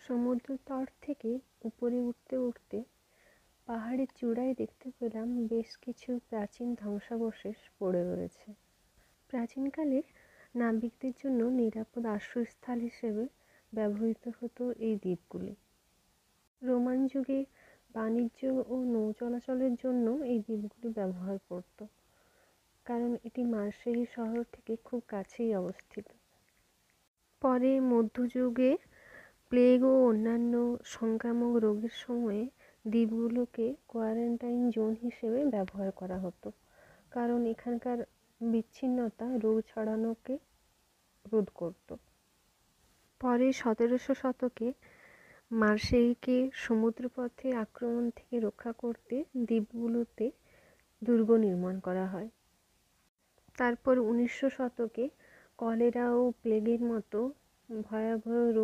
সমুদ্র তট থেকে উপরে উঠতে উঠতে পাহাড়ের চূড়ায় দেখতে পেলাম বেশ কিছু প্রাচীন ধ্বংসাবশেষ পড়ে রয়েছে। প্রাচীনকালে নাবিকদের জন্য নিরাপদ আশ্রয়স্থল হিসেবে ব্যবহৃত হতো এই দ্বীপগুলি। রোমান যুগে বাণিজ্য ও নৌ চলাচলের জন্য এই দ্বীপগুলি ব্যবহার করত, কারণ এটি মার্সেই শহর থেকে খুব কাছেই অবস্থিত। পরে মধ্যযুগে প্লেগ ও অন্যান্য সংক্রামক রোগের সময়ে দ্বীপগুলোকে কোয়ারেন্টাইন জোন হিসেবে ব্যবহার করা হতো, কারণ এখানকার বিচ্ছিন্নতা রোগ ছড়ানোকে রোধ করত। পরে 1700 শতকে মার্সেইকে সমুদ্রপথে আক্রমণ থেকে রক্ষা করতে দ্বীপগুলোতে দুর্গ নির্মাণ করা হয়। তারপর 1900 শতকে কলেরা ও প্লেগের মতো ভয়াবহ রোগ